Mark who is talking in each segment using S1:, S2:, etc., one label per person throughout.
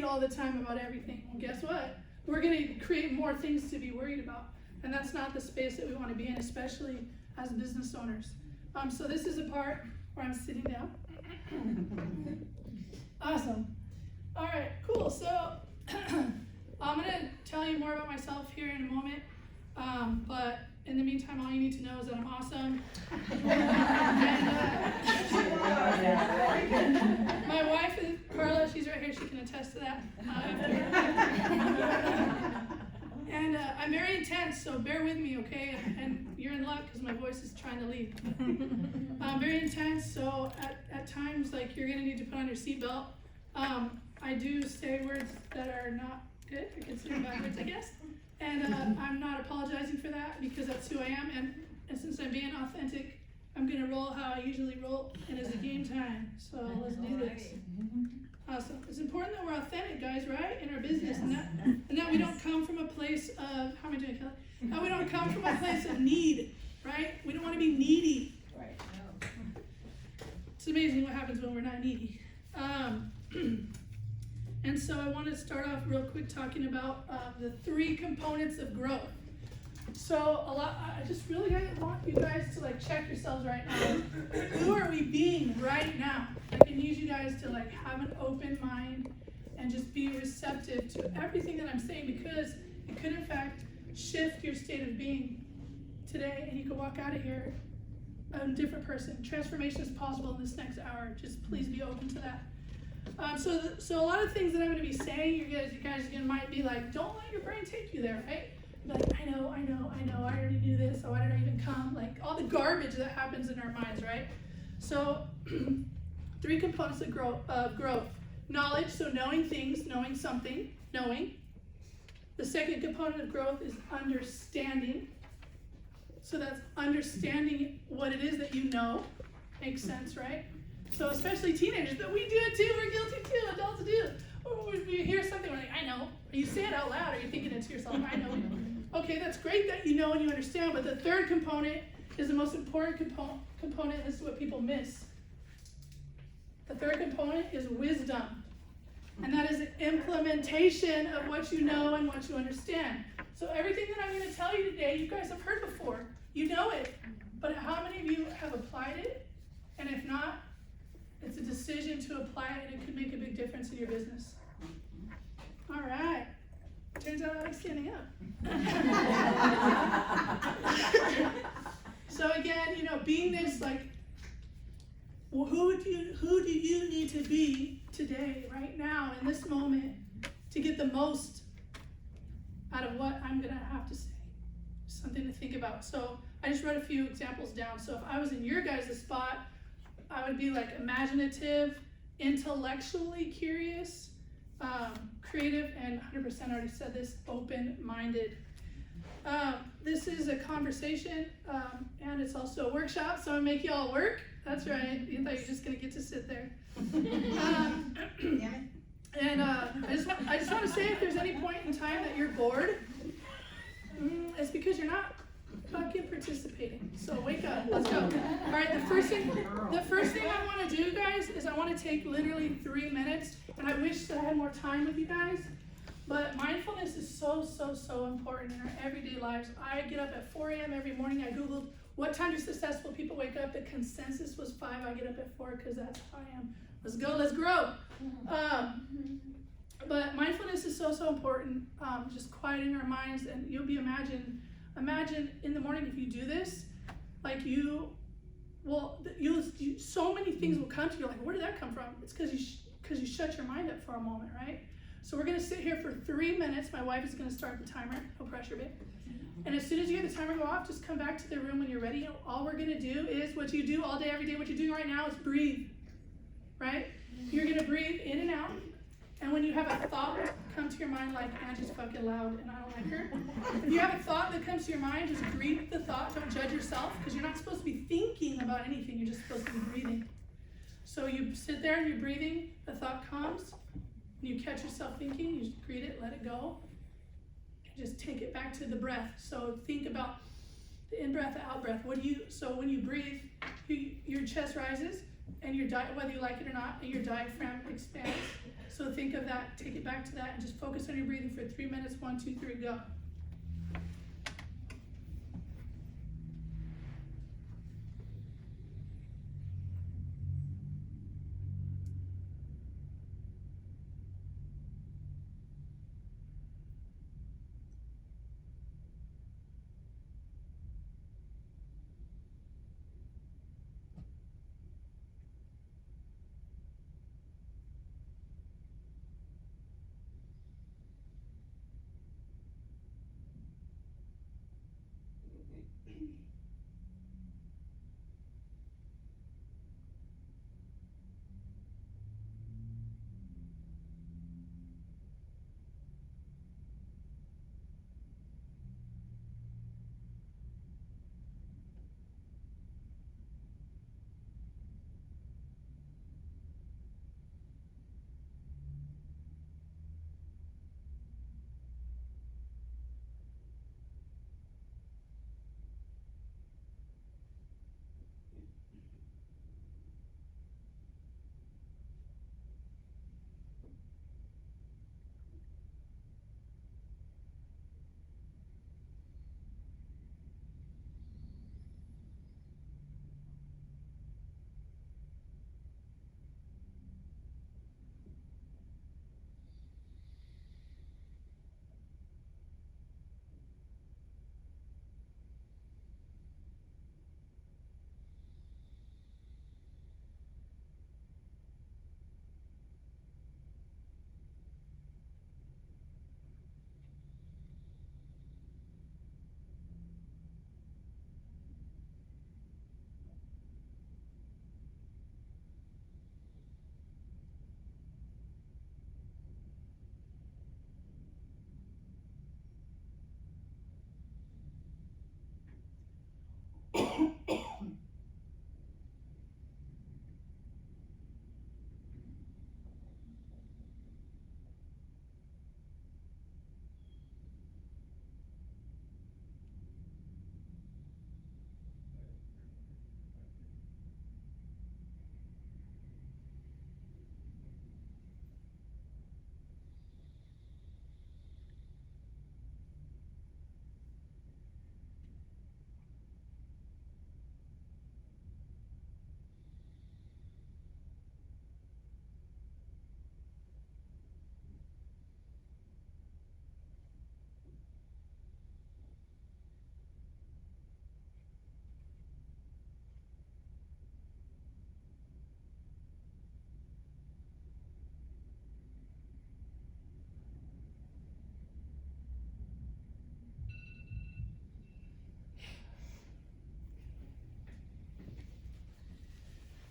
S1: all the time about everything. Well, guess what? We're going to create more things to be worried about. And that's not the space that we want to be in, especially as business owners. So this is the part where I'm sitting down. Awesome. All right, cool. So I'm going to tell you more about myself here in a moment. But in the meantime, all you need to know is that I'm awesome. And, my wife, Carla, she's right here. She can attest to that. And I'm very intense, so bear with me, okay? And you're in luck because my voice is trying to leave. I'm very intense, so at times, like, you're going to need to put on your seatbelt. I do say words that are not good. I consider backwards, I guess. And I'm not apologizing for that because that's who I am. And since I'm being authentic, I'm going to roll how I usually roll, and it's a game time. So let's do this. Awesome. It's important that we're authentic, guys, right? In our business. Yes. And that we don't come from a place of, how am I doing, Kelly? That we don't come from a place of need, right? We don't want to be needy. Right. No. It's amazing what happens when we're not needy. And so I want to start off real quick talking about the 3 components of growth. So I just really want you guys to like check yourselves right now. Who are we being right now? I can use you guys to like have an open mind and just be receptive to everything that I'm saying, because it could in fact shift your state of being today, and you can walk out of here a different person. Transformation is possible in this next hour. Just please be open to that. So a lot of things that I'm going to be saying, you guys might be like, don't let your brain take you there, right? Like, I know, I already knew this, so why did I even come? Like, all the garbage that happens in our minds, right? So, 3 components of growth. Knowledge, so knowing things, knowing something, knowing. The second component of growth is understanding. So that's understanding what it is that you know. Makes sense, right? So especially teenagers, but we do it too, we're guilty too, adults do. Or we hear something, we're like, I know. Or you say it out loud, or you're thinking it to yourself, I know. Okay, that's great that you know and you understand, but the third component is the most important component. This is what people miss. The third component is wisdom. And that is the implementation of what you know and what you understand. So everything that I'm going to tell you today, you guys have heard before. You know it. But how many of you have applied it? And if not, it's a decision to apply it, and it could make a big difference in your business. All right. Turns out I like standing up. So again, BEingness, like, well, who do you need to be today, right now, in this moment, to get the most out of what I'm going to have to say? Something to think about. So I just wrote a few examples down. So if I was in your guys' spot, I would be like imaginative, intellectually curious, creative, and 100% already said this, open-minded. This is a conversation, and it's also a workshop, so I make you all work. That's right. You thought you were just going to get to sit there. And I just want to say, if there's any point in time that you're bored, it's because you're not fucking participating. So wake up. Let's go. All right. The first thing I want to do, guys, is I want to take literally 3 minutes, and I wish that I had more time with you guys. But mindfulness is so important in our everyday lives. I get up at 4 a.m. every morning. I Googled what time do successful people wake up. The consensus was 5. I get up at 4 because that's how I am. Let's go. Let's grow. But mindfulness is so important. Just quieting our minds, and you'll be imagine in the morning if you do this, like so many things will come to you. Like, where did that come from? It's because you shut your mind up for a moment, right? So we're going to sit here for 3 minutes. My wife is going to start the timer. No pressure, babe. And as soon as you hear the timer go off, just come back to the room when you're ready. All we're going to do is what you do all day, every day. What you're doing right now is breathe, right? You're going to breathe in and out. And when you have a thought come to your mind, like, Angie's fucking loud and I don't like her. If you have a thought that comes to your mind, just greet the thought. Don't judge yourself, because you're not supposed to be thinking about anything. You're just supposed to be breathing. So you sit there and you're breathing. The thought comes. You catch yourself thinking, you just greet it, let it go, and just take it back to the breath. So think about the in-breath, the out-breath. So when you breathe, your chest rises, and your whether you like it or not, and your diaphragm expands. So think of that, take it back to that, and just focus on your breathing for 3 minutes. 1, 2, 3, go.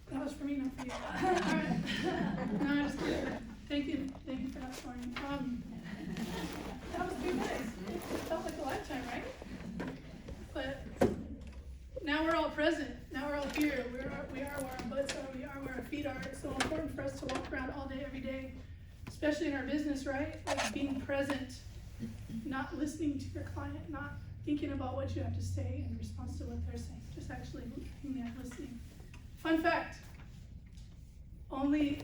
S1: That was for me, not for you. All right. No, I'm just kidding. Thank you for that story. That was 3 minutes. It felt like a lifetime, right? But now we're all present. Now we're all here. We are where our butts are. We are where our feet are. It's so important for us to walk around all day, every day, especially in our business, right? Like being present, not listening to your client, not thinking about what you have to say in response to what they're saying. Just actually being there, listening. Fun fact, only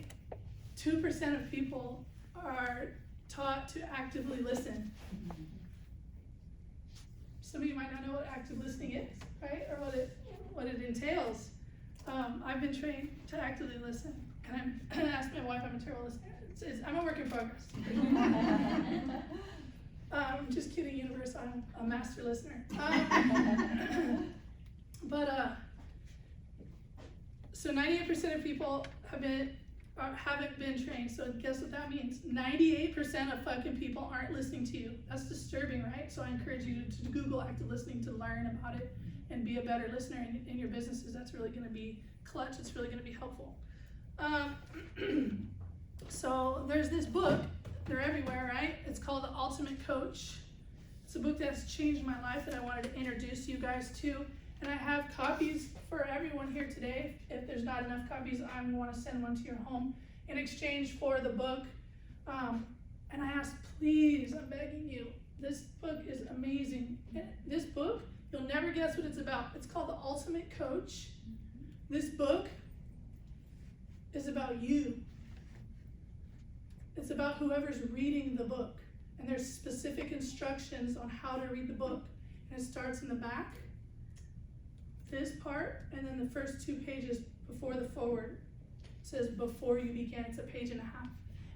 S1: 2% of people are taught to actively listen. Some of you might not know what active listening is, right? Or what it entails. I've been trained to actively listen. And I'm ask my wife, I'm a terrible listener. I'm a work in progress. Just kidding, universe, I'm a master listener. So 98% of people haven't been trained. So guess what that means? 98% of fucking people aren't listening to you. That's disturbing, right? So I encourage you to Google active listening to learn about it and be a better listener in your businesses. That's really going to be clutch. It's really going to be helpful. So there's this book. They're everywhere, right? It's called The Ultimate Coach. It's a book that's changed my life that I wanted to introduce you guys to. And I have copies for everyone here today. If there's not enough copies, I want to send one to your home in exchange for the book. And I ask, please, I'm begging you, this book is amazing. This book, you'll never guess what it's about. It's called The Ultimate Coach. This book is about you. It's about whoever's reading the book. And there's specific instructions on how to read the book. And it starts in the back, this part, and then the first 2 pages before the forward. It says before you began. It's a page and a half.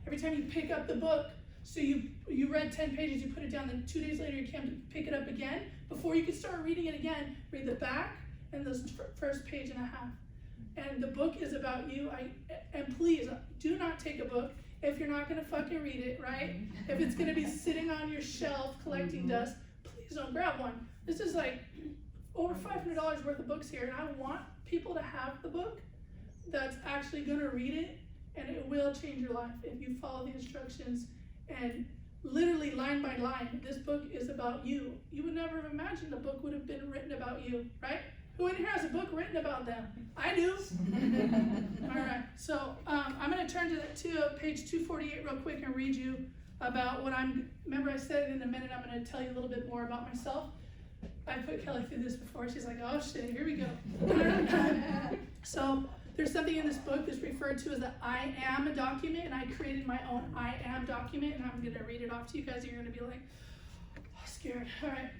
S1: Every time you pick up the book, so you read 10 pages, you put it down, then 2 days later you came to pick it up again. Before you can start reading it again, read the back and the first page and a half. And the book is about you. And please, do not take a book if you're not going to fucking read it, right? If it's going to be sitting on your shelf collecting dust, please don't grab one. This is like over $500 worth of books here, and I want people to have the book that's actually going to read it, and it will change your life if you follow the instructions. And literally line by line, this book is about you. You would never have imagined a book would have been written about you, right? Who in here has a book written about them? I do. All right, so I'm going to turn to page 248 real quick and read you about what remember I said it in a minute, I'm going to tell you a little bit more about myself. I put Kelly through this before. She's like, oh shit, here we go. So there's something in this book that's referred to as the I am document, and I created my own I am document, and I'm going to read it off to you guys, and you're going to be like, oh, scared. All right.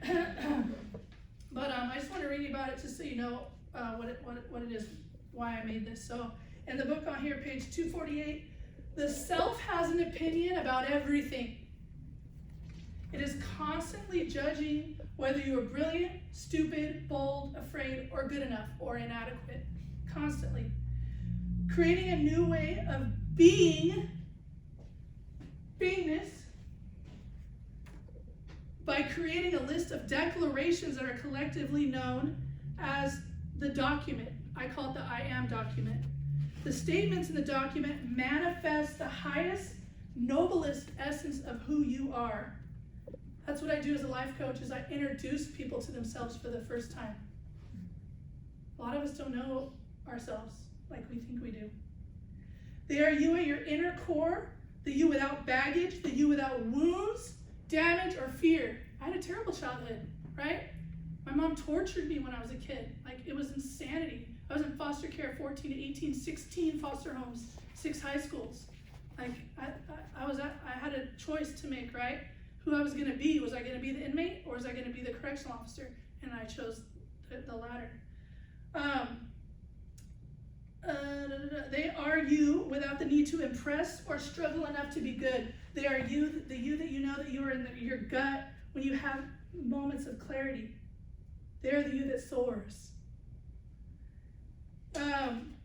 S1: But I just want to read you about it just so you know what it is, why I made this. So in the book on here, page 248, the self has an opinion about everything. It is constantly judging whether you are brilliant, stupid, bold, afraid, or good enough, or inadequate. Constantly. Creating a new way of being, beingness, by creating a list of declarations that are collectively known as the document. I call it the I am document. The statements in the document manifest the highest, noblest essence of who you are. That's what I do as a life coach, is I introduce people to themselves for the first time. A lot of us don't know ourselves like we think we do. They are you at your inner core, the you without baggage, the you without wounds, damage, or fear. I had a terrible childhood, right? My mom tortured me when I was a kid. Like, it was insanity. I was in foster care 14 to 18, 16 foster homes, 6 high schools. Like, I had a choice to make, right? Who I was going to be. Was I going to be the inmate, or was I going to be the correctional officer? And I chose the latter. They are you without the need to impress or struggle enough to be good. They are you, the you that you know that you are in your gut when you have moments of clarity. They are the you that soars.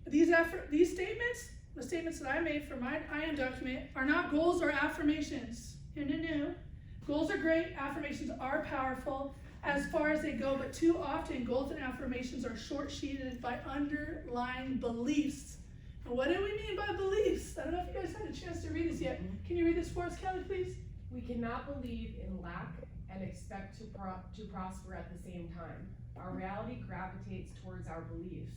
S1: These statements, the statements that I made for my I am document, are not goals or affirmations. No. Goals are great, affirmations are powerful as far as they go, but too often goals and affirmations are short-sheeted by underlying beliefs. And what do we mean by beliefs? I don't know if you guys had a chance to read this yet. Can you read this for us, Kelly, please?
S2: We cannot believe in lack and expect to prosper at the same time. Our reality gravitates towards our beliefs.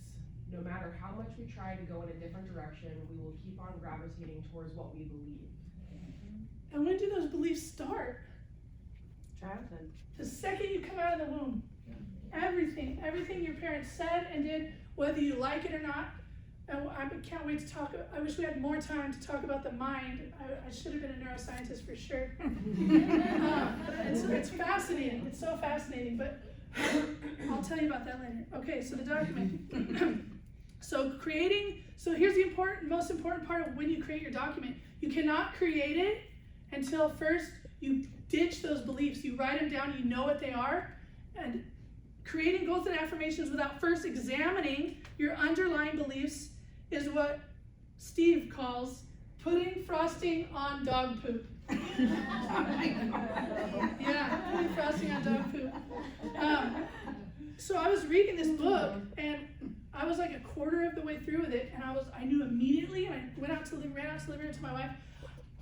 S2: No matter how much we try to go in a different direction, we will keep on gravitating towards what we believe.
S1: And when do those beliefs start?
S3: Childhood.
S1: The second you come out of the womb. Everything your parents said and did, whether you like it or not. And I can't wait to talk. I wish we had more time to talk about the mind. I should have been a neuroscientist for sure. It's fascinating. It's so fascinating, but I'll tell you about that later. Okay, so the document. So here's the most important part of when you create your document. You cannot create it until first you ditch those beliefs. You write them down, you know what they are. And creating goals and affirmations without first examining your underlying beliefs is what Steve calls putting frosting on dog poop. Yeah, putting frosting on dog poop. So I was reading this book, and I was like a quarter of the way through with it, and I knew immediately, and I ran out to the living room to my wife,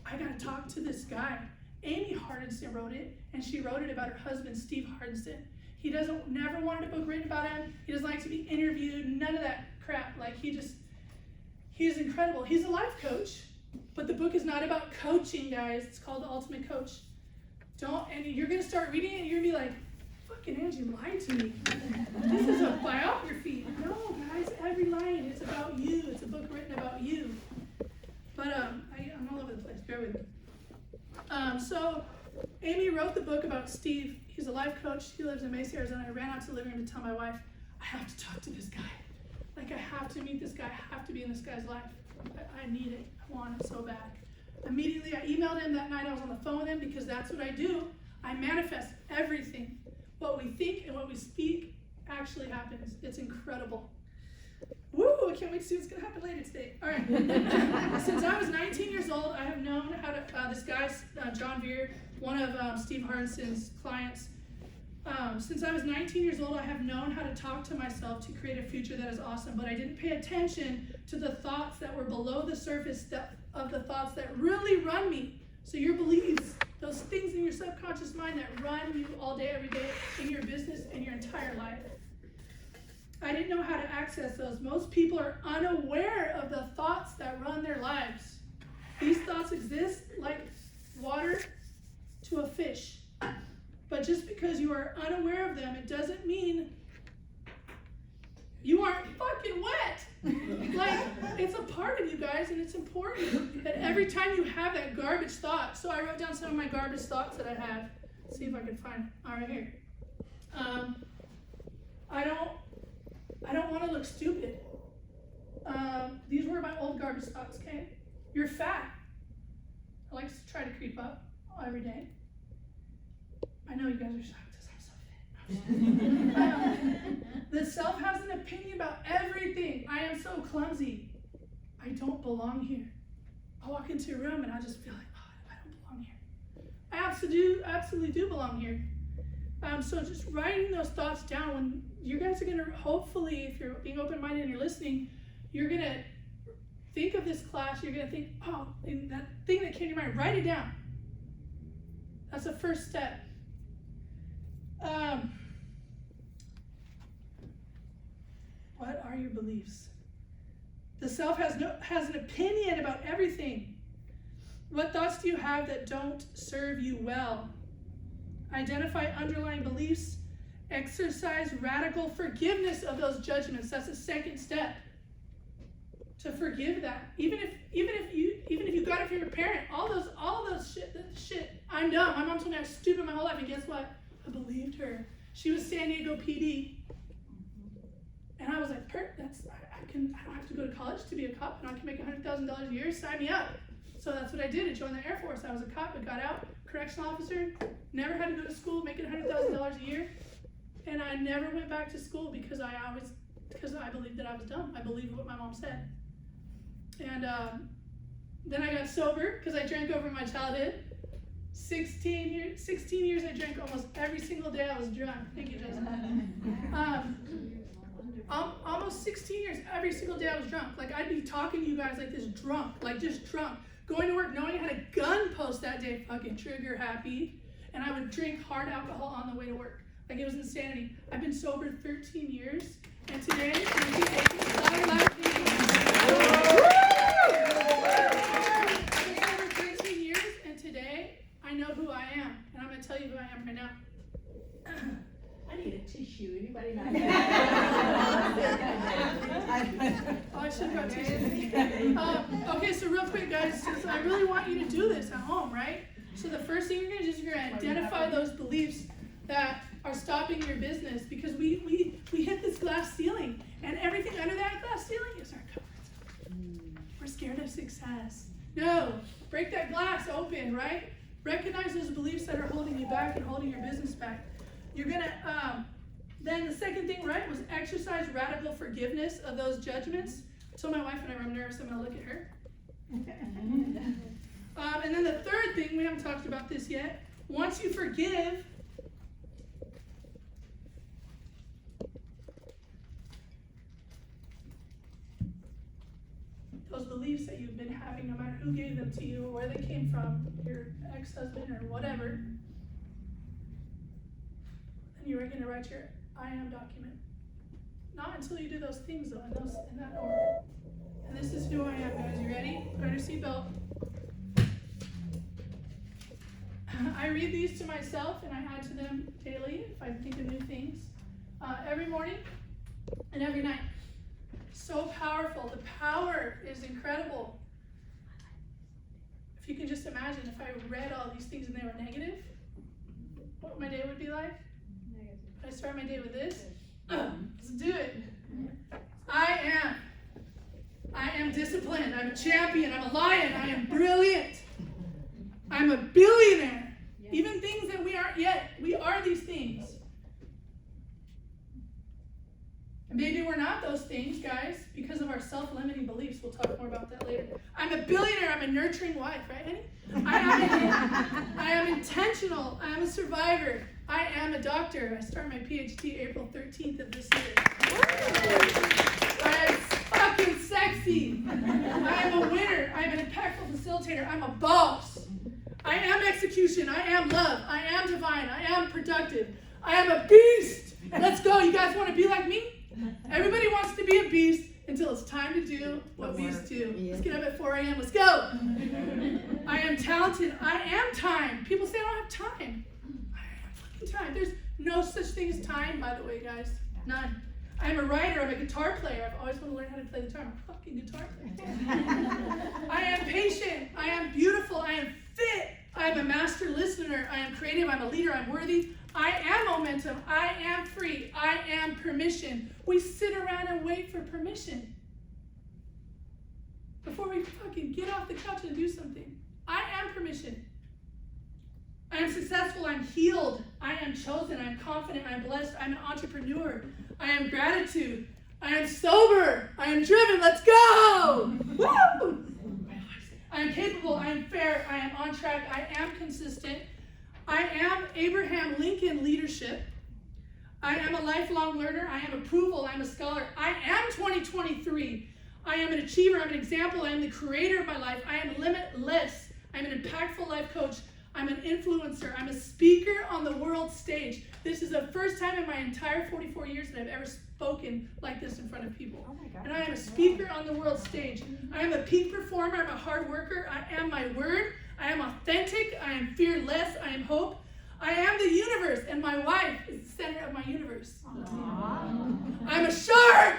S1: I gotta talk to this guy. Amy Hardinson wrote it, and she wrote it about her husband, Steve Hardinson. He never wanted a book written about him. He doesn't like to be interviewed, none of that crap. Like, he's incredible. He's a life coach, but the book is not about coaching, guys. It's called The Ultimate Coach. And you're gonna start reading it, and you're gonna be like, fucking Angie lied to me. This is a biography. No, guys, every line is about you. It's a book written about you. But I'm all over the place. Bear with me. So Amy wrote the book about Steve. He's a life coach. He lives in Mesa, Arizona. I ran out to the living room to tell my wife, I have to talk to this guy. Like, I have to meet this guy. I have to be in this guy's life. I need it. I want it so bad. Immediately, I emailed him that night. I was on the phone with him because that's what I do. I manifest everything. What we think and what we speak actually happens. It's incredible. Woo! I can't wait to see what's going to happen later today. All right. Since I was 19 years old, I have known how to, this guy, John Veer, one of Steve Harnson's clients, since I was 19 years old, I have known how to talk to myself to create a future that is awesome, but I didn't pay attention to the thoughts that were below the surface of the thoughts that really run me. So your beliefs, those things in your subconscious mind that run you all day, every day, in your business and your entire life. I didn't know how to access those. Most people are unaware of the thoughts that run their lives. These thoughts exist like water to a fish. But just because you are unaware of them, it doesn't mean you aren't fucking wet. Like, it's a part of you guys, and it's important that every time you have that garbage thought. So I wrote down some of my garbage thoughts that I had. Let's see if I can find. All right, here. I don't want to look stupid. These were my old garbage thoughts. Okay, you're fat. I like to try to creep up every day. I know you guys are shocked because I'm so fit. The self has an opinion about everything. I am so clumsy. I don't belong here. I'll walk into a room and I'll just feel like, oh, I don't belong here. I absolutely do belong here. So just writing those thoughts down, when you guys are going to, hopefully, if you're being open-minded and you're listening, you're going to think of this class, you're going to think, oh, and that thing that came to your mind, write it down. That's the first step. What are your beliefs? The self has an opinion about everything. What thoughts do you have that don't serve you well? Identify underlying beliefs. Exercise radical forgiveness of those judgments. That's the second step. To forgive that. Even if you got it from your parent, all those shit. I'm dumb. My mom told me I was stupid my whole life, and guess what? I believed her. She was San Diego PD. And I was like, I don't have to go to college to be a cop, and I can make $100,000 a year. Sign me up. So that's what I did. I joined the Air Force. I was a cop. I got out, correctional officer, never had to go to school, making $100,000 a year. And I never went back to school because I believed that I was dumb. I believed what my mom said. And then I got sober because I drank over my childhood. 16 years I drank almost every single day. I was drunk. Thank you, Jessica. Almost 16 years, every single day I was drunk. Like, I'd be talking to you guys like this drunk, like just drunk. Going to work knowing I had a gun post that day, fucking trigger happy. And I would drink hard alcohol on the way to work. Like, it was insanity. I've been sober 13 years, and today, I've been sober 13 years, and today, I know who I am, and I'm going to tell you who I am right now.
S3: I need a tissue. Anybody got
S1: Oh, I should have got tissue. Okay, so real quick, guys, so I really want you to do this at home, right? So the first thing you're going to do is you're going to identify those beliefs that are stopping your business, because we hit this glass ceiling, and everything under that glass ceiling is our comfort zone. We're scared of success. No, break that glass open, right? Recognize those beliefs that are holding you back and holding your business back. You're gonna, then the second thing, right, was exercise radical forgiveness of those judgments. So my wife, whenever I'm nervous, I'm gonna look at her. And then the third thing, we haven't talked about this yet. Once you forgive, those beliefs that you've been having, no matter who gave them to you or where they came from, your ex-husband or whatever, then you're going to write your I am document. Not until you do those things, though, in that order. And this is who I am, guys. You ready? Put on your seatbelt. I read these to myself and I add to them daily if I think of new things. Every morning and every night. So powerful. The power is incredible. If you can just imagine if I read all these things and they were negative, what my day would be like. I start my day with this. Let's do it. I am disciplined. I'm a champion. I'm a lion. I am brilliant. I'm a billionaire. Even things that we aren't yet, we are these things. And maybe we're not those things, guys, because of our self-limiting beliefs. We'll talk more about that later. I'm a billionaire. I'm a nurturing wife, right, honey? I am intentional. I am a survivor. I am a doctor. I start my PhD April 13th of this year. I am fucking sexy. I am a winner. I am an impactful facilitator. I'm a boss. I am execution. I am love. I am divine. I am productive. I am a beast. Let's go. You guys want to be like me? Everybody wants to be a beast until it's time to do what beasts do. Let's get up at 4 a.m. Let's go. I am talented. I am time. People say I don't have time. I have fucking time. There's no such thing as time, by the way, guys. None. I am a writer. I'm a guitar player. I've always wanted to learn how to play the guitar. I'm a fucking guitar player. I am patient. I am beautiful. I am fit. I am a master listener. I am creative. I'm a leader. I'm worthy. I am momentum. I am free. I am permission. We sit around and wait for permission before we fucking get off the couch and do something. I am permission. I am successful. I'm healed. I am chosen. I'm confident. I'm blessed. I'm an entrepreneur. I am gratitude. I am sober. I am driven. Let's go. Woo! I am capable. I am fair. I am on track. I am consistent. I am Abraham Lincoln leadership. I am a lifelong learner. I am approval. I am a scholar. I am 2023. I am an achiever. I'm an example. I am the creator of my life. I am limitless. I'm an impactful life coach. I'm an influencer. I'm a speaker on the world stage. This is the first time in my entire 44 years that I've ever spoken like this in front of people. Oh my God. And I am a speaker on the world stage. I am a peak performer. I'm a hard worker. I am my word. I am authentic. I am fearless. I am hope. I am the universe, and my wife is the center of my universe. Aww. I'm a shark!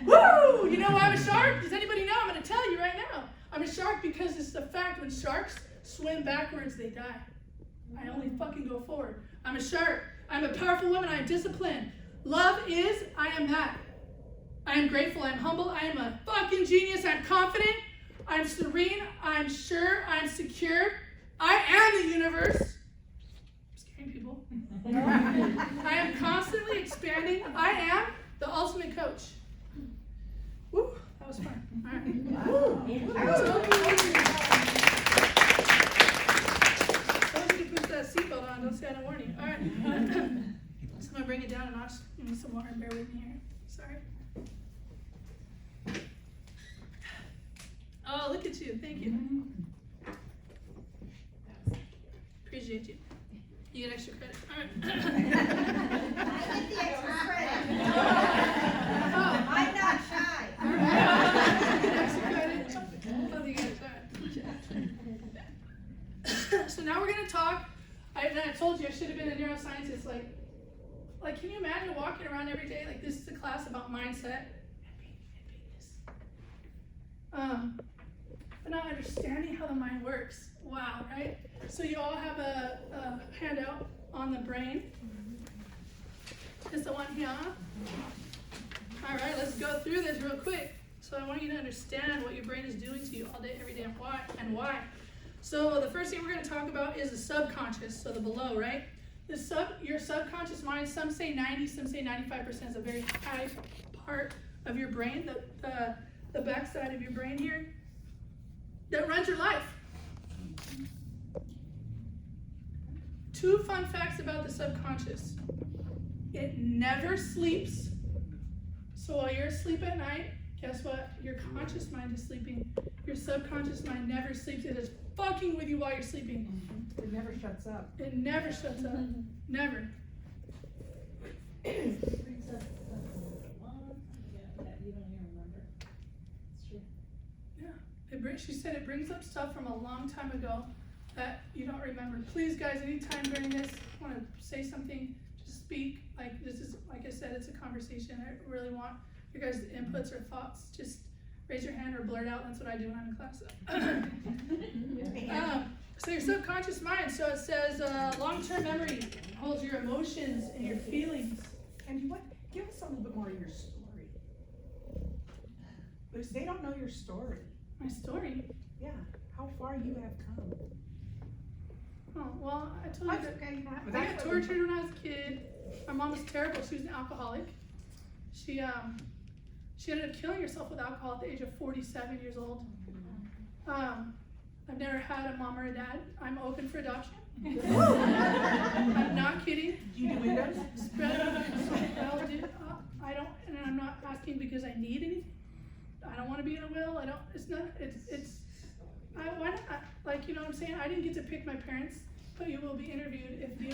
S1: Woo! You know why I'm a shark? Does anybody know? I'm going to tell you right now. I'm a shark because it's the fact when sharks swim backwards, they die. I only fucking go forward. I'm a shark. I'm a powerful woman. I am disciplined. Love is, I am that. I am grateful. I am humble. I am a fucking genius. I'm confident. I'm serene. I'm sure. I'm secure. I am the universe. I'm scaring people. I am constantly expanding. I am the ultimate coach. Woo, that was fun. All right. Woo. Put that seatbelt on, don't say I don't warn you. All right. So I'm going to bring it down a notch. Give me some water, bear with me here. Sorry. Oh, look at you. Thank you. Appreciate you. You get extra credit. All right.
S3: I get the extra credit.
S1: Oh.
S3: I'm not shy.
S1: All right. You get extra credit. Love you guys. All right. So now we're going to talk. I told you I should have been a neuroscientist. Like, can you imagine walking around every day like this is a class about mindset and but not understanding how the mind works. Wow, right? So you all have a handout on the brain. Is the one here? All right, let's go through this real quick. So I want you to understand what your brain is doing to you all day, every day, and why. So the first thing we're going to talk about is the subconscious, so the below, right? Your subconscious mind, some say 90, some say 95% is a very high part of your brain, the backside of your brain here, that runs your life. 2 fun facts about the subconscious. It never sleeps. So while you're asleep at night, guess what? Your conscious mind is sleeping. Your subconscious mind never sleeps. It is fucking with you while you're sleeping.
S2: It never shuts up.
S1: It never shuts up. Never.
S3: Brings up that you don't even remember. It's true.
S1: Yeah. She said it brings up stuff from a long time ago that you don't remember. Please, guys, anytime during this, want to say something, just speak. Like, this is, like I said, it's a conversation. I really want your guys' inputs or thoughts. Just raise your hand or blurt out. That's what I do when I'm in class. So your subconscious mind. So it says long-term memory holds your emotions and your feelings.
S3: And what? Give us a little bit more of your story. Because they don't know your story.
S1: My story?
S3: Yeah. How far you have come.
S1: Oh, well, I told you that
S3: Okay,
S1: I got tortured when I was a kid. My mom was terrible. She was an alcoholic. She ended up killing herself with alcohol at the age of 47 years old. I've never had a mom or a dad. I'm open for adoption. I'm not kidding.
S3: Do you do windows?
S1: I don't, and I'm not asking because I need anything. I don't want to be in a will. Why not? Like, you know what I'm saying? I didn't get to pick my parents, but you will be interviewed if you.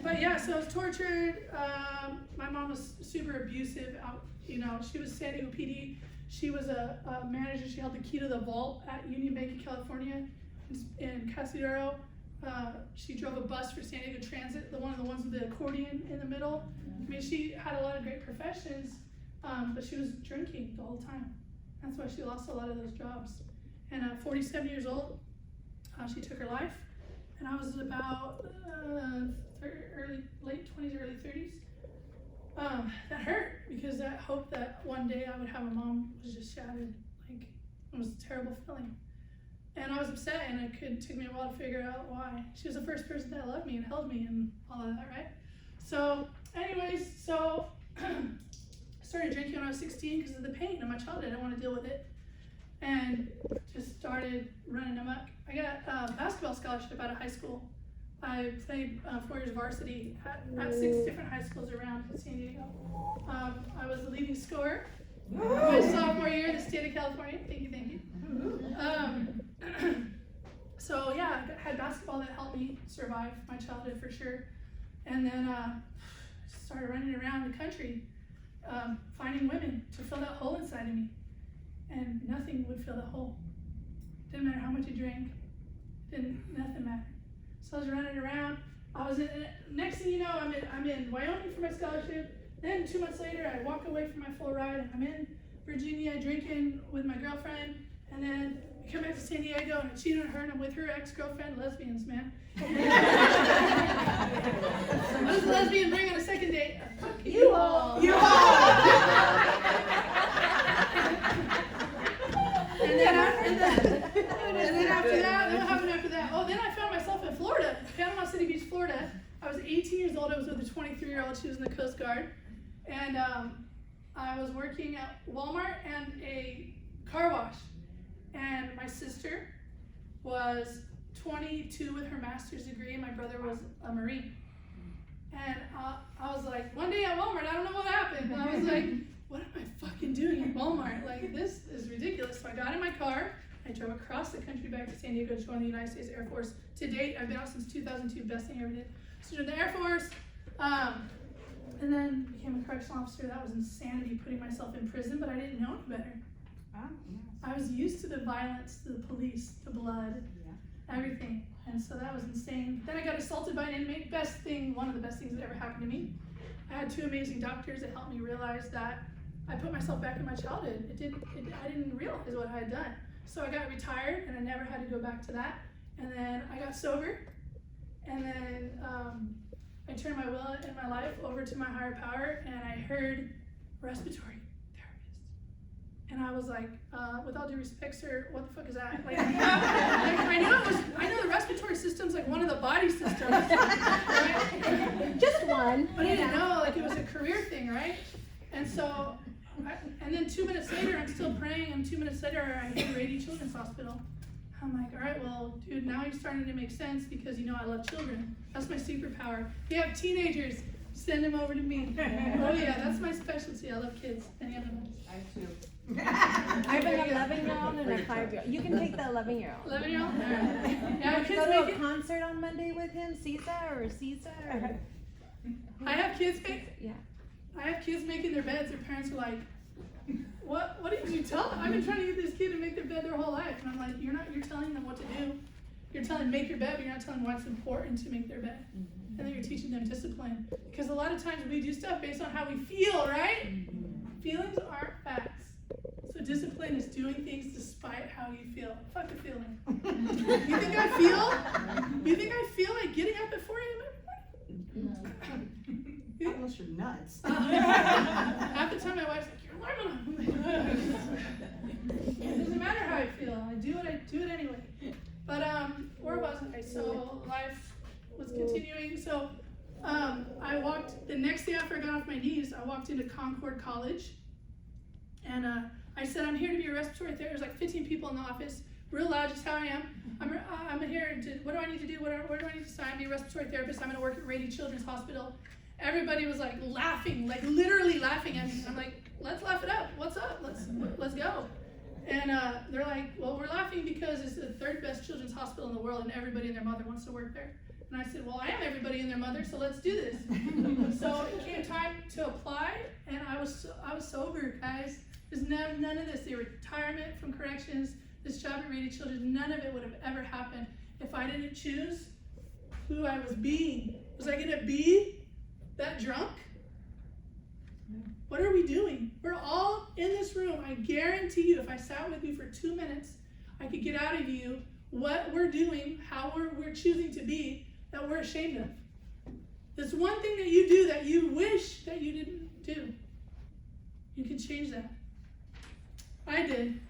S1: But yeah, so I was tortured. My mom was super abusive. You know, she was San Diego PD. She was a manager. She held the key to the vault at Union Bank in California, in Casadero. She drove a bus for San Diego Transit, one of the ones with the accordion in the middle. I mean, she had a lot of great professions, but she was drinking the whole time. That's why she lost a lot of those jobs. And at 47 years old, she took her life. And I was about late 20s, early 30s. That hurt because that hope that one day I would have a mom was just shattered. Like, it was a terrible feeling. And I was upset, and it took me a while to figure out why. She was the first person that loved me and held me and all of that, right? So, anyways, I started drinking when I was 16 because of the pain of my childhood. I didn't want to deal with it. And just started running amok. I got a basketball scholarship out of high school. I played 4 years varsity at 6 different high schools around San Diego. I was the leading scorer my sophomore year in the state of California. Thank you. So yeah, I had basketball that helped me survive my childhood for sure. And then started running around the country, finding women to fill that hole inside of me. And nothing would fill the hole. Didn't matter how much I drank. Nothing mattered. So I was running around. Next thing you know, I'm in Wyoming for my scholarship. Then 2 months later, I walk away from my full ride, and I'm in Virginia drinking with my girlfriend. And then I come back to San Diego, and I cheat on her, and I'm with her ex-girlfriend. Lesbians, man. What does a lesbian bring on a second date?
S3: You all.
S1: And then after that, what happened after that? Oh, then I found myself in Florida, Panama City Beach, Florida. I was 18 years old. I was with a 23-year-old. She was in the Coast Guard. And I was working at Walmart and a car wash. And my sister was 22 with her master's degree, and my brother was a Marine. And I was like, one day at Walmart, I don't know what happened. I was like, what am I fucking doing at Walmart? Like, this is ridiculous. So I got in my car. I drove across the country back to San Diego to join the United States Air Force. To date, I've been out since 2002, best thing I ever did. So joined the Air Force, and then became a correctional officer. That was insanity, putting myself in prison, but I didn't know any better. I was used to the violence, the police, the blood, everything. And so that was insane. Then I got assaulted by an inmate. One of the best things that ever happened to me. I had 2 amazing doctors that helped me realize that I put myself back in my childhood. I didn't realize what I had done. So I got retired, and I never had to go back to that. And then I got sober, and then I turned my will and my life over to my higher power, and I heard respiratory therapist. And I was like, with all due respect, sir, what the fuck is that? Like, I know the respiratory system's like one of the body systems, right?
S4: Just one.
S1: But I didn't know, like, it was a career thing, right? And so, and then 2 minutes later, I'm still praying, and 2 minutes later, I hit Rady Children's Hospital. I'm like, all right, well, dude, now you're starting to make sense because, you know, I love children. That's my superpower. If you have teenagers, send them over to me. Oh yeah, that's my specialty. I love kids. Any other ones?
S2: I too.
S4: I have an 11-year-old and a 5-year-old. You can take the 11-year-old.
S1: 11-year-old? Yeah,
S4: Go
S1: kids
S4: to
S1: make
S4: a
S1: it.
S4: concert on Monday with him, Caesar.
S1: I have kids make.
S4: Yeah.
S1: I have kids making their beds. Their parents are like, what did you tell them? I've been trying to get this kid to make their bed their whole life. And I'm like, you're telling them what to do. You're telling them make your bed, but you're not telling them why it's important to make their bed. And then you're teaching them discipline. Because a lot of times we do stuff based on how we feel, right? Feelings aren't facts. So discipline is doing things despite how you feel. Fuck a feeling. You think I feel like getting up at 4 a.m.
S3: Unless you're nuts.
S1: Half the time my wife's like, you're lying. It doesn't matter how I feel. I do it anyway. But where was I? So life was continuing. So I walked the next day after I got off my knees. I walked into Concord College, and I said, I'm here to be a respiratory therapist. There's like 15 people in the office, real loud, just how I am. I'm here to. What do I need to do? Where do I need to sign? Be a respiratory therapist. I'm going to work at Rady Children's Hospital. Everybody was like laughing, like literally laughing at me. And I'm like, let's laugh it up. What's up? Let's go. And they're like, well, we're laughing because it's the third best children's hospital in the world, and everybody and their mother wants to work there. And I said, well, I am everybody and their mother, so let's do this. So it came time to apply, and I was sober, guys. There's none of this. The retirement from corrections, this job at Rady Children's, none of it would have ever happened if I didn't choose who I was being. Was I gonna be that drunk? What are we doing? We're all in this room. I guarantee you, if I sat with you for 2 minutes, I could get out of you what we're doing, how we're choosing to be, that we're ashamed of. There's one thing that you do that you wish that you didn't do. You can change that. I did.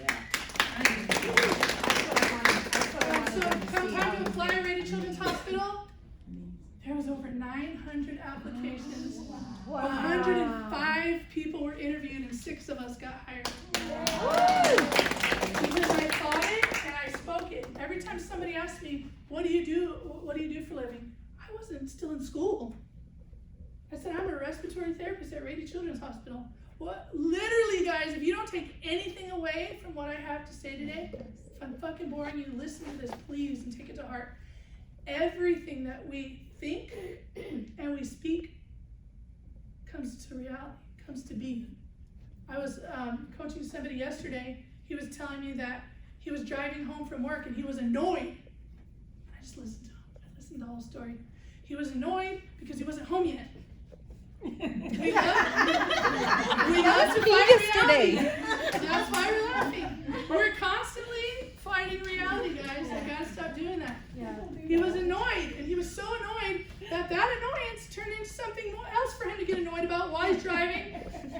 S3: Yeah.
S1: So come time to apply at Rady Children's Hospital, there was over 900 applications. 105 people were interviewed, and 6 of us got hired. Because I thought it and I spoke it. Every time somebody asked me, what do you do for a living? I wasn't still in school. I said, I'm a respiratory therapist at Rady Children's Hospital. What? Literally, guys, if you don't take anything away from what I have to say today, if I'm fucking boring you, listen to this, please, and take it to heart. Everything that we think and we speak comes to reality, comes to be. I was coaching somebody yesterday. He was telling me that he was driving home from work and he was annoyed. I just listened to him. I listened to the whole story. He was annoyed because he wasn't home yet. We love to fight reality. That's why we're laughing. We're constantly fighting reality, guys. I gotta stop doing that.
S4: Yeah.
S1: He was annoyed, and he was so annoyed that annoyance turned into something else for him to get annoyed about while he's driving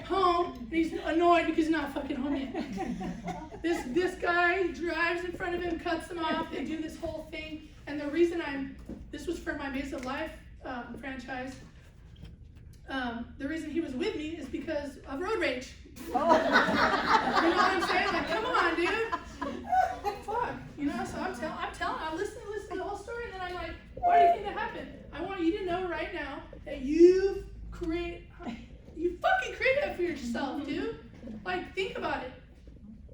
S1: home, and he's annoyed because he's not fucking home yet. This guy drives in front of him, cuts him off. They do this whole thing, and the reason this was for my Maze of Life franchise. The reason he was with me is because of road rage. You know what I'm saying? Like, come on, dude. Fuck. You know, so I'm listening to the whole story, and then I'm like, why do you think that happened? I want you to know right now that you fucking create that for yourself, dude. Like, think about it.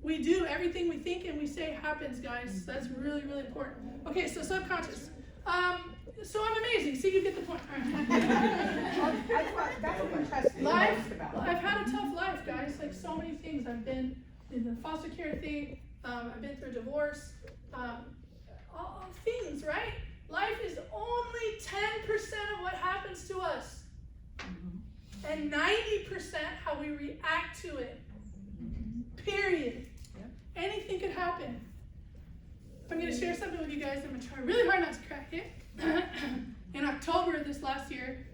S1: We do everything we think and we say happens, guys. That's really, really important. Okay, so subconscious. So I'm amazing. See, you get the point. All right.
S3: That's what interesting.
S1: Life. I've had a tough life, guys. Like so many things. I've been in the foster care thing. I've been through divorce. All things, right? Life is only 10% of what happens to us, and 90% how we react to it. Period. Anything could happen. I'm going to share something with you guys. I'm going to try really hard not to crack it. In October of this last year,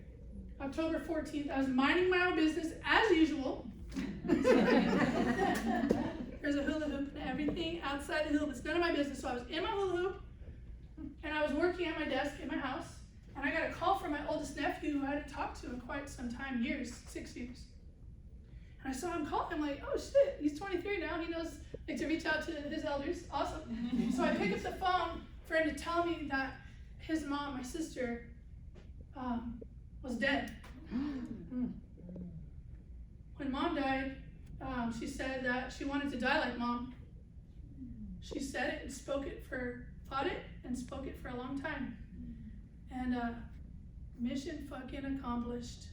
S1: October 14th, I was minding my own business as usual. There's a hula hoop and everything outside the hula hoop. It's none of my business. So I was in my hula hoop, and I was working at my desk in my house, and I got a call from my oldest nephew who I hadn't talked to in quite some time, 6 years. And I saw him call. I'm like, oh shit, he's 23 now. He knows like to reach out to his elders. Awesome. So I pick up the phone for him to tell me that his mom, my sister, was dead. When mom died, she said that she wanted to die like mom. She said it and spoke it thought it and spoke it for a long time. And mission fucking accomplished.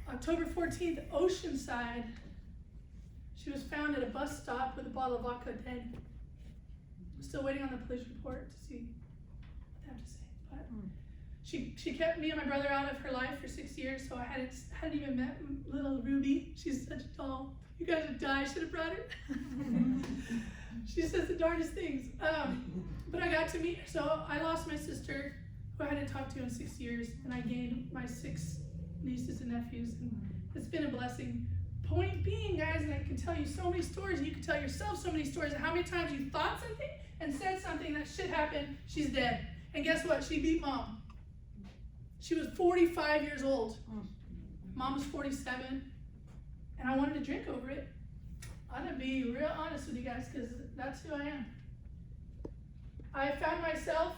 S1: October 14th, Oceanside. She was found at a bus stop with a bottle of vodka dead. I'm still waiting on the police report to see what they have to say. But she kept me and my brother out of her life for 6 years, so I hadn't even met little Ruby. She's such a doll. You guys would die. I should have brought her. She says the darndest things. But I got to meet her. So I lost my sister, who I hadn't talked to in 6 years, and I gained my 6 nieces and nephews, and it's been a blessing. Point being, guys, and I can tell you so many stories, and you can tell yourself so many stories of how many times you thought something and said something, that shit happened, she's dead. And guess what? She beat mom. She was 45 years old. Mom was 47, and I wanted to drink over it. I'm gonna be real honest with you guys, because that's who I am. I found myself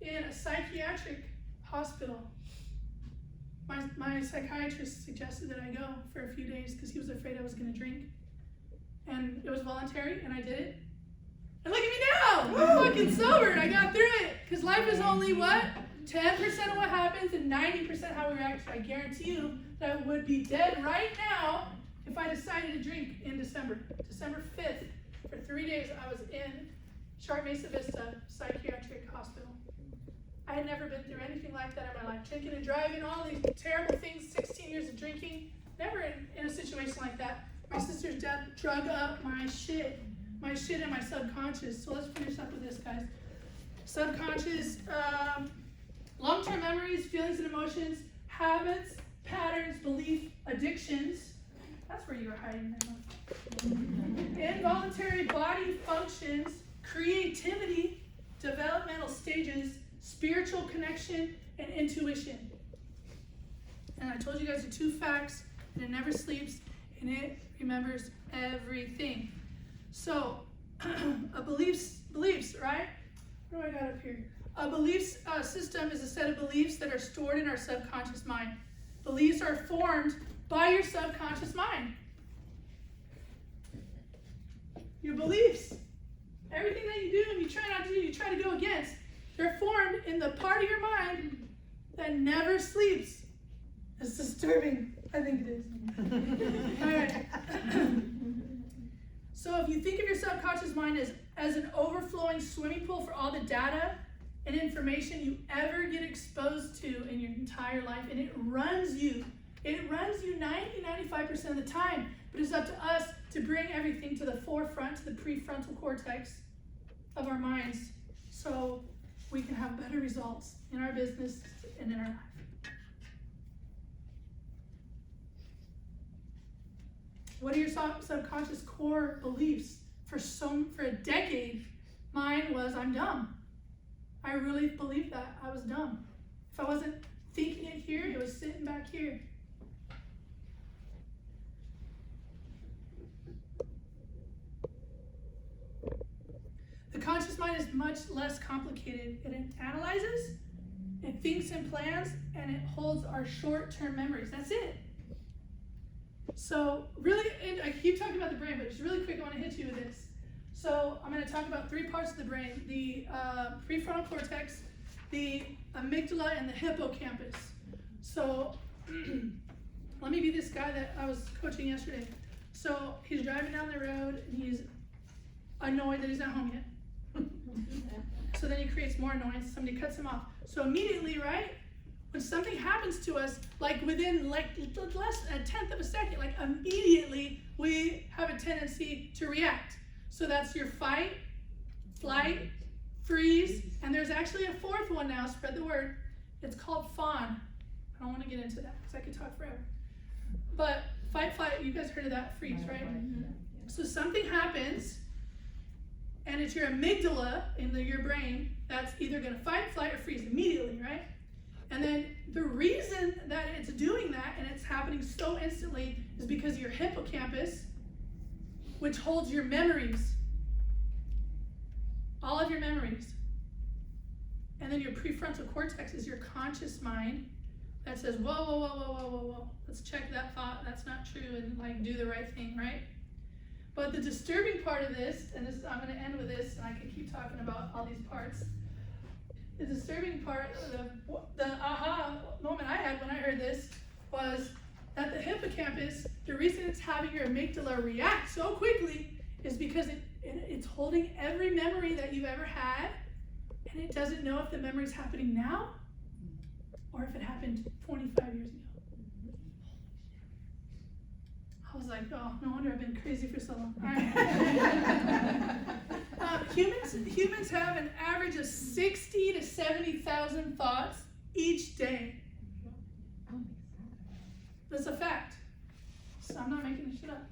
S1: in a psychiatric hospital. My psychiatrist suggested that I go for a few days because he was afraid I was going to drink. And it was voluntary, and I did it. And look at me now! I'm fucking sober, and I got through it. Because life is only, what? 10% of what happens and 90% how we react. I guarantee you that I would be dead right now if I decided to drink in December. December 5th, for 3 days, I was in Sharp Mesa Vista Psychiatric Hospital. I had never been through anything like that in my life. Drinking and driving, all these terrible things, 16 years of drinking. Never in a situation like that. My sister's dad drug up my shit and my subconscious. So let's finish up with this, guys. Subconscious, long-term memories, feelings and emotions, habits, patterns, belief, addictions. That's where you were hiding them. Involuntary body functions, creativity, developmental stages, spiritual connection, and intuition. And I told you guys the 2 facts, and it never sleeps, and it remembers everything. So, beliefs, right? What do I got up here? A belief system is a set of beliefs that are stored in our subconscious mind. Beliefs are formed by your subconscious mind. Your beliefs, everything that you do and you try not to do, you try to go against, they're formed in the part of your mind that never sleeps. It's disturbing. I think it is. All right. So if you think of your subconscious mind as an overflowing swimming pool for all the data and information you ever get exposed to in your entire life, and it runs you 90-95% of the time, but it's up to us to bring everything to the forefront, to the prefrontal cortex of our minds, so we can have better results in our business and in our life. What are your subconscious core beliefs? For a decade, mine was, I'm dumb. I really believed that I was dumb. If I wasn't thinking it here, it was sitting back here. The conscious mind is much less complicated. It analyzes, it thinks and plans, and it holds our short-term memories. That's it. So really, and I keep talking about the brain, but just really quick, I want to hit you with this. So I'm going to talk about 3 parts of the brain: the prefrontal cortex, the amygdala, and the hippocampus. So let me be this guy that I was coaching yesterday. So he's driving down the road, and he's annoyed that he's not home yet. So then he creates more annoyance. Somebody cuts him off. So immediately, right, when something happens to us, like within less than 1/10 of a second, like immediately we have a tendency to react. So that's your fight, flight, freeze, and there's actually a 4th one now. Spread the word. It's called fawn. I don't want to get into that because I could talk forever. But fight, flight, you guys heard of that, freeze, right? So something happens, and it's your amygdala in your brain that's either going to fight, flight, or freeze immediately, right? And then the reason that it's doing that, and it's happening so instantly, is because of your hippocampus, which holds your memories. All of your memories. And then your prefrontal cortex is your conscious mind that says, whoa, whoa, whoa, whoa, whoa, whoa, whoa. Let's check that thought. That's not true, and like do the right thing, right? But the disturbing part of this, and this, I'm going to end with this, and I can keep talking about all these parts. The disturbing part, the aha moment I had when I heard this was that the hippocampus, the reason it's having your amygdala react so quickly is because it's holding every memory that you've ever had, and it doesn't know if the memory is happening now or if it happened 25 years ago. I was like, oh, no wonder I've been crazy for so long. All right. Humans have an average of 60 to 70,000 thoughts each day. That's a fact. So I'm not making this shit up.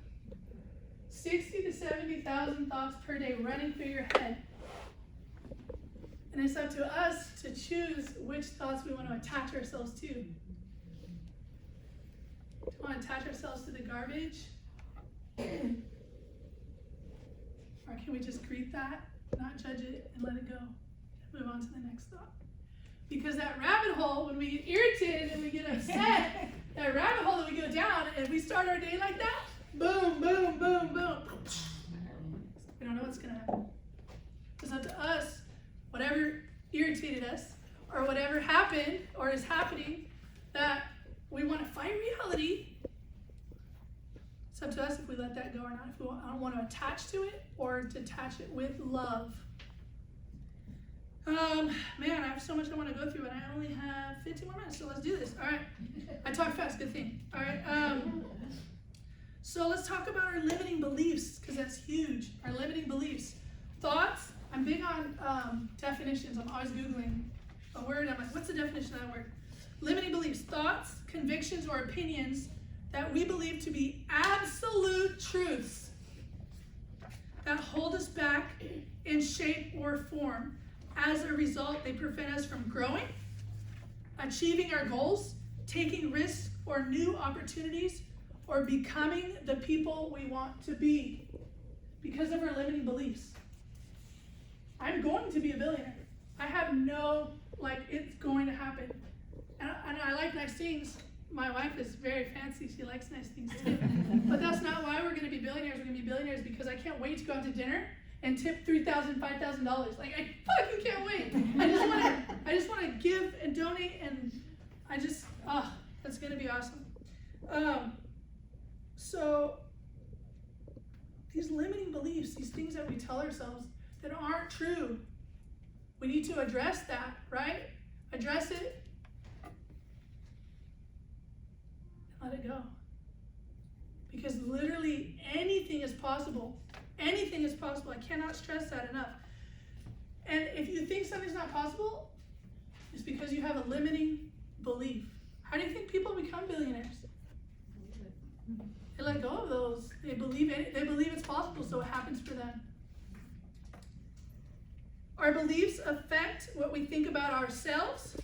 S1: 60 to 70,000 thoughts per day running through your head. And it's up to us to choose which thoughts we want to attach ourselves to. Do we want to attach ourselves to the garbage? Or can we just greet that, not judge it, and let it go? Move on to the next thought. Because that rabbit hole, when we get irritated and we get upset, that rabbit hole that we go down, and we start our day like that, boom, boom, boom, boom. We don't know what's going to happen. It's up to us, whatever irritated us, or whatever happened or is happening, that we want to fight reality. It's up to us if we let that go or not. If we want, I don't want to attach to it or detach it with love. Man, I have so much I want to go through, and I only have 15 more minutes, so let's do this. All right. I talk fast, good thing. All right. So let's talk about our limiting beliefs, because that's huge. Our limiting beliefs. Thoughts. I'm big on definitions. I'm always Googling a word. I'm like, what's the definition of that word? Limiting beliefs. Thoughts, convictions, or opinions that we believe to be absolute truths that hold us back in shape or form. As a result, they prevent us from growing, achieving our goals, taking risks or new opportunities, or becoming the people we want to be because of our limiting beliefs. I'm going to be a billionaire. I have no, it's going to happen. And I like nice things. My wife is very fancy. She likes nice things too. But that's not why we're going to be billionaires. We're going to be billionaires because I can't wait to go out to dinner and tip $3,000, $5,000. Like, I fucking can't wait. I just want to give and donate, and that's going to be awesome. So these limiting beliefs, these things that we tell ourselves that aren't true, we need to address that, right? Address it and let it go. Because literally anything is possible. Anything is possible. I cannot stress that enough. And if you think something's not possible, it's because you have a limiting belief. How do you think people become billionaires? They let go of those. They believe it's possible, so it happens for them. Our beliefs affect what we think about ourselves,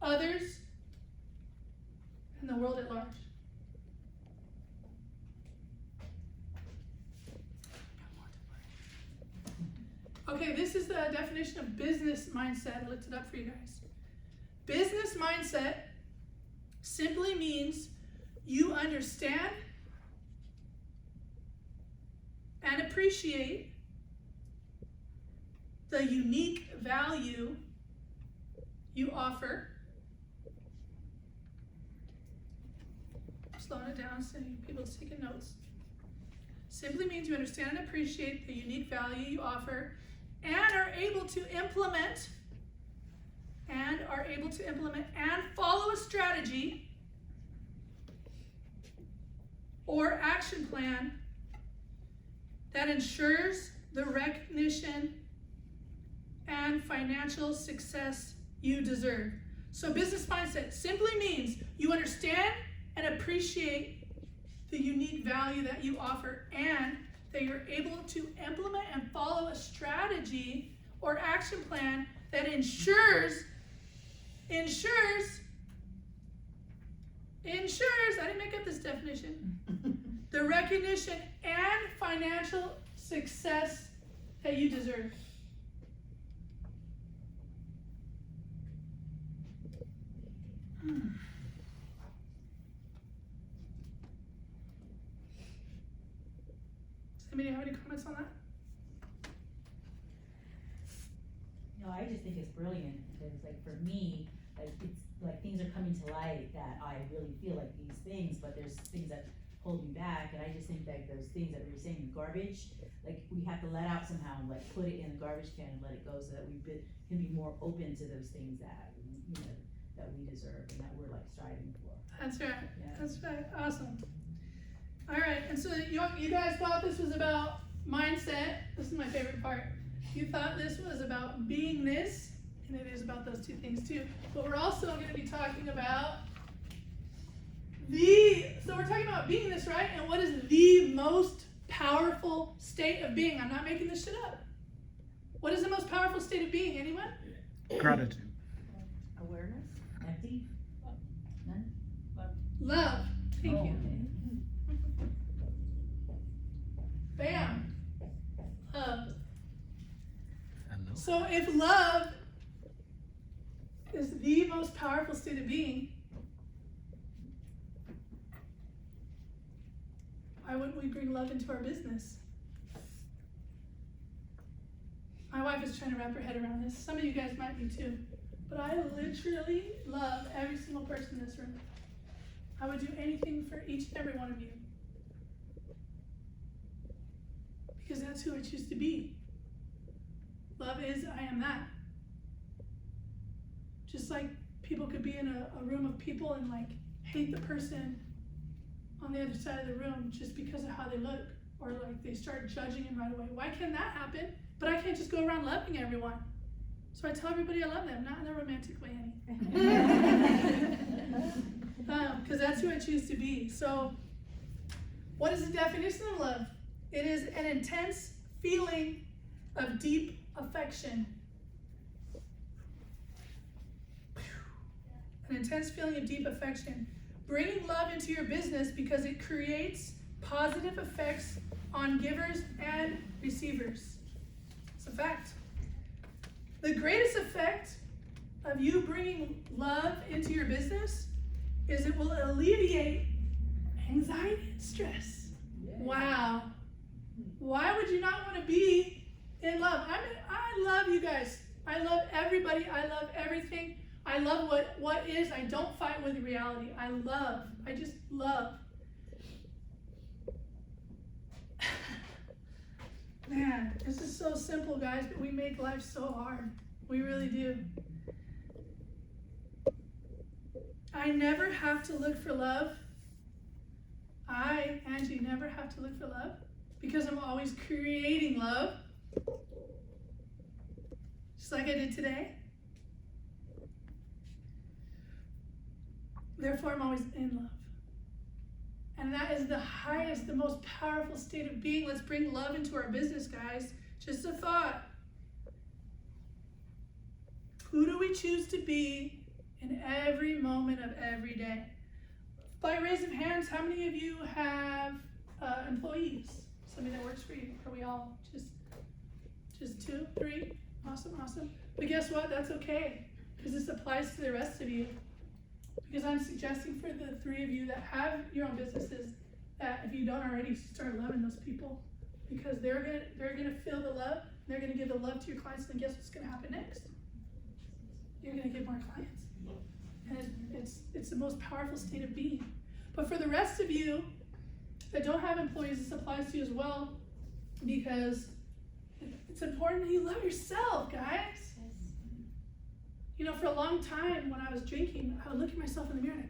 S1: others, and the world at large. Okay, this is the definition of business mindset. I looked it up for you guys. Business mindset simply means you understand and appreciate the unique value you offer. I'm slowing it down so people's taking notes. Simply means you understand and appreciate the unique value you offer and are able to implement and follow a strategy or action plan that ensures the recognition and financial success you deserve. So business mindset simply means you understand and appreciate the unique value that you offer and that you're able to implement and follow a strategy or action plan that ensures, I didn't make up this definition, the recognition and financial success that you deserve. Does anybody have any comments on that?
S3: No, I just think it's brilliant because, like, for me, like, it's like things are coming to light that I really feel like these things, but there's things that hold me back, and I just think that those things that we were saying, garbage, like we have to let out somehow, and like put it in the garbage can and let it go, so that can be more open to those things that, you know, that we deserve and that we're like striving for.
S1: That's right.
S3: Yeah.
S1: That's right. Awesome. All right. And so you guys thought this was about mindset. This is my favorite part. You thought this was about beingness, and it is about those two things too. But we're also going to be talking about so we're talking about beingness, right? And what is the most powerful state of being? I'm not making this shit up. What is the most powerful state of being? Anyone?
S5: Gratitude.
S3: Awareness? Empty? None?
S1: Love. Thank you.
S3: Okay.
S1: Bam. Love.
S5: Hello.
S1: So if love is the most powerful state of being, why wouldn't we bring love into our business? My wife is trying to wrap her head around this. Some of you guys might be too. But I literally love every single person in this room. I would do anything for each and every one of you. Because that's who I choose to be. Love is, I am that. Just like people could be in a room of people and like hate the person on the other side of the room just because of how they look, or like they start judging them right away. Why can that happen? But I can't just go around loving everyone. So I tell everybody I love them, not in a romantic way, because that's who I choose to be. So what is the definition of love? It is an intense feeling of deep affection. An intense feeling of deep affection. Bringing love into your business because it creates positive effects on givers and receivers. It's a fact. The greatest effect of you bringing love into your business is it will alleviate anxiety and stress. Wow. Why would you not want to be in love? I love you guys. I love everybody. I love everything. I love what is. I don't fight with reality. I just love. Man, this is so simple, guys, but we make life so hard. We really do. I never have to look for love. I, Angie, never have to look for love because I'm always creating love. Just like I did today. Therefore, I'm always in love. And that is the highest, the most powerful state of being. Let's bring love into our business, guys. Just a thought. Who do we choose to be in every moment of every day? By raise of hands, how many of you have employees? Somebody that works for you? Are we all just 2, 3? Awesome, awesome. But guess what? That's okay, because this applies to the rest of you. Because I'm suggesting for the 3 of you that have your own businesses that if you don't already, start loving those people, because they're gonna feel the love. They're gonna give the love to your clients, and guess what's gonna happen next? You're gonna get more clients, and it's the most powerful state of being. But for the rest of you that don't have employees, this applies to you as well, because it's important that you love yourself, guys. You know, for a long time when I was drinking, I would look at myself in the mirror and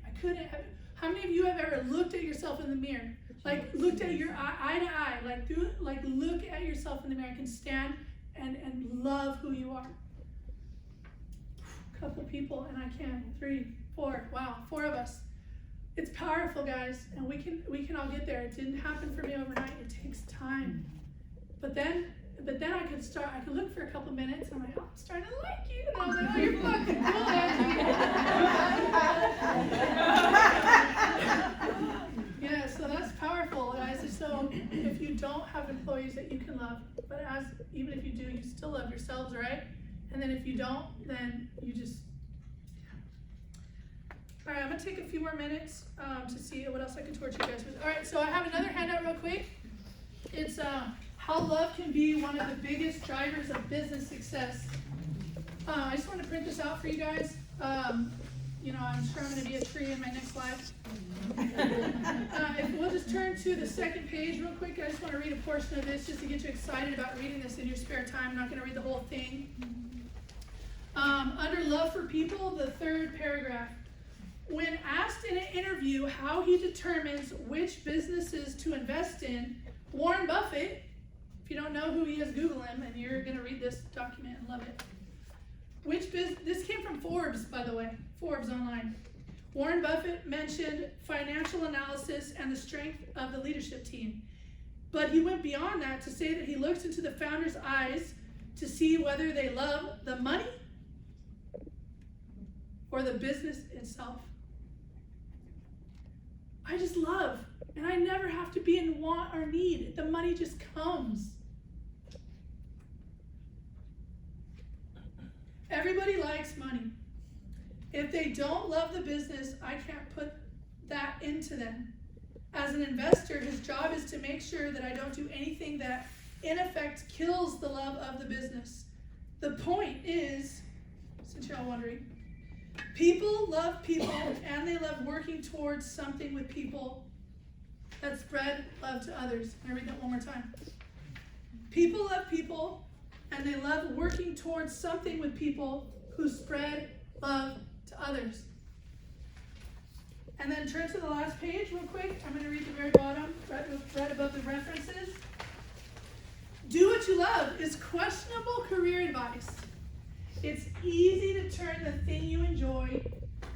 S1: I couldn't. How many of you have ever looked at yourself in the mirror? Like looked at your eye to eye, like look at yourself in the mirror. I can stand and love who you are. A couple people and I can. 3, 4, wow, 4 of us. It's powerful, guys, and we can all get there. It didn't happen for me overnight. It takes time. But then I could look for a couple minutes and I'm like, oh, I'm starting to like you. And I was like, oh, you're fucking cool, Angie. Yeah, so that's powerful, guys. So if you don't have employees that you can love, but even if you do, you still love yourselves, right? And then if you don't, then you just, all right, I'm gonna take a few more minutes to see what else I can torture you guys with. All right, so I have another handout real quick. It's how love can be one of the biggest drivers of business success. I just want to print this out for you guys. you know, I'm sure I'm gonna be a tree in my next life. If we'll just turn to the second page real quick, I just wanna read a portion of this just to get you excited about reading this in your spare time. I'm not gonna read the whole thing. Under love for people, the third paragraph. When asked in an interview how he determines which businesses to invest in, Warren Buffett, if you don't know who he is, Google him, and you're gonna read this document and love it. This came from Forbes, by the way, Forbes online. Warren Buffett mentioned financial analysis and the strength of the leadership team. But he went beyond that to say that he looks into the founder's eyes to see whether they love the money or the business itself. I just love, and I never have to be in want or need. The money just comes. Everybody likes money. If they don't love the business, I can't put that into them. As an investor, his job is to make sure that I don't do anything that, in effect, kills the love of the business. The point is, since you're all wondering, people love people, and they love working towards something with people that spread love to others. Can I read that one more time? People love people, and they love working towards something with people who spread love to others. And then turn to the last page real quick. I'm going to read the very bottom, right above the references. Do what you love is questionable career advice. It's easy to turn the thing you enjoy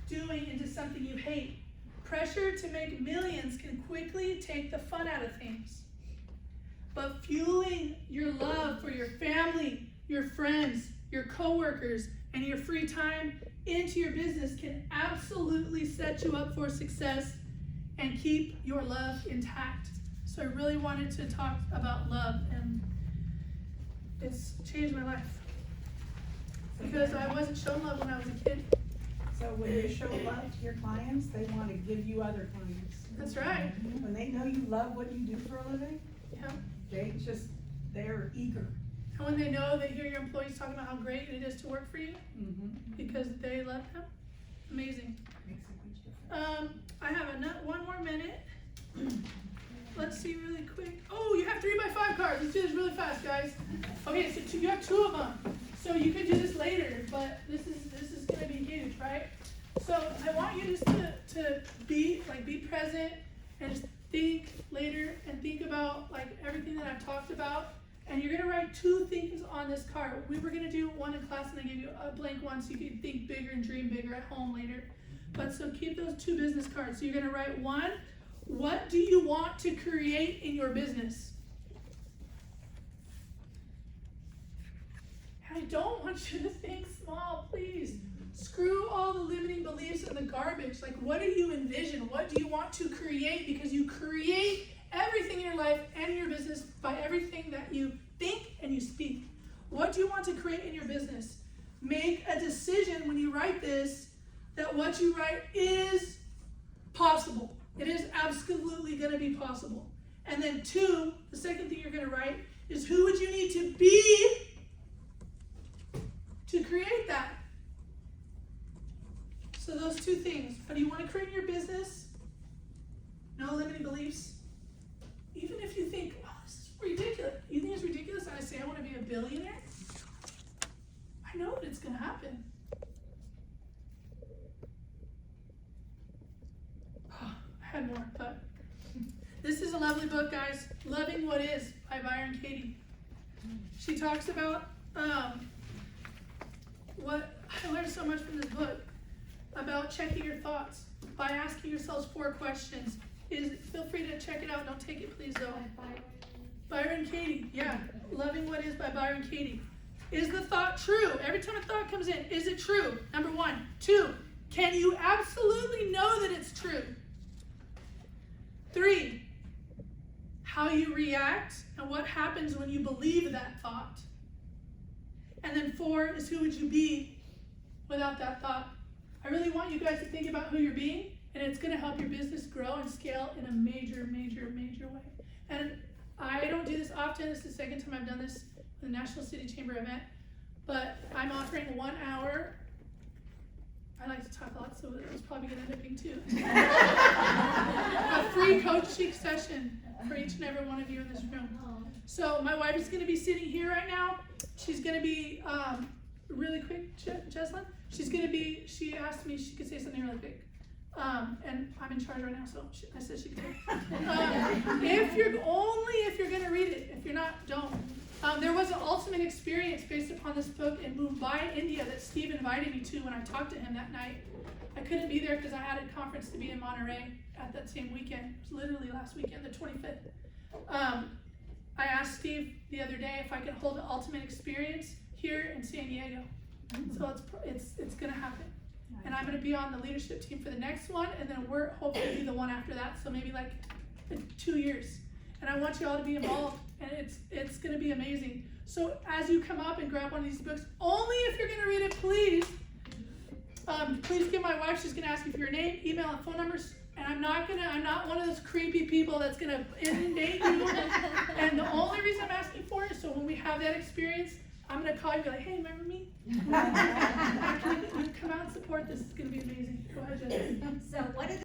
S1: doing into something you hate. Pressure to make millions can quickly take the fun out of things. But fueling your love for your family, your friends, your coworkers, and your free time into your business can absolutely set you up for success and keep your love intact. So I really wanted to talk about love, and it's changed my life. Because I wasn't shown love when I was a kid.
S6: So when you show love to your clients, they want to give you other clients.
S1: That's right.
S6: When they know you love what you do for a living,
S1: Yeah.
S6: they're eager.
S1: And when they know, they hear your employees talking about how great it is to work for you because they love them. Amazing.
S6: Makes a huge difference.
S1: I have one more minute. Let's see really quick. Oh, you have 3x5 cards. Let's do this really fast, guys. Okay, so you have 2 of them. So you could do this later, but this is gonna be huge, right? So I want you just to be present and just think later and think about like everything that I've talked about. And you're gonna write 2 things on this card. We were gonna do one in class and I gave you a blank one so you could think bigger and dream bigger at home later. But so keep those 2 business cards. So you're gonna write 1, what do you want to create in your business? I don't want you to think small, please. Screw all the limiting beliefs and the garbage. Like, what do you envision? What do you want to create? Because you create everything in your life and in your business by everything that you think and you speak. What do you want to create in your business? Make a decision when you write this that what you write is possible. It is absolutely going to be possible. And then 2, the second thing you're going to write is who would you need to be to create that? So those 2 things. What do you want to create in your business? No limiting beliefs. Even if you think, oh, this is ridiculous. You think it's ridiculous and I say I want to be a billionaire? I know that it's going to happen. Oh, I had more, but this is a lovely book, guys. Loving What Is by Byron Katie. She talks about what I learned so much from this book about checking your thoughts by asking yourselves 4 questions. Feel free to check it out. Don't take it, please, though. Byron Katie, yeah. Loving What Is by Byron Katie. Is the thought true? Every time a thought comes in, is it true? Number 1. 2, can you absolutely know that it's true? 3, how you react and what happens when you believe that thought. And then 4 is who would you be without that thought? I really want you guys to think about who you're being, and it's going to help your business grow and scale in a major, major, major way. And I don't do this often. This is the second time I've done this with the National City Chamber event, but I'm offering 1 hour I like to talk a lot, so it was probably gonna end up being 2. A free coaching session for each and every one of you in this room. So my wife is gonna be sitting here right now. She's gonna be, really quick, Jesslyn. She asked me if she could say something really quick. And I'm in charge right now, so I said she could. If you're gonna read it. If you're not, don't. There was an ultimate experience based upon this book in Mumbai, India, that Steve invited me to when I talked to him that night. I couldn't be there because I had a conference to be in Monterey at that same weekend. It was literally last weekend, the 25th. I asked Steve the other day if I could hold an ultimate experience here in San Diego. So it's gonna happen. And I'm gonna be on the leadership team for the next one, and then we're hopefully be the one after that, so maybe like 2 years. And I want you all to be involved, and it's gonna be amazing. So as you come up and grab one of these books, only if you're gonna read it, please give my wife, she's gonna ask you for your name, email, and phone numbers. And I'm not one of those creepy people that's gonna inundate you. And the only reason I'm asking for it is so when we have that experience, I'm gonna call you and be like, hey, remember me? You come out and support this. It's gonna be amazing. Go ahead, Jen.
S7: So what is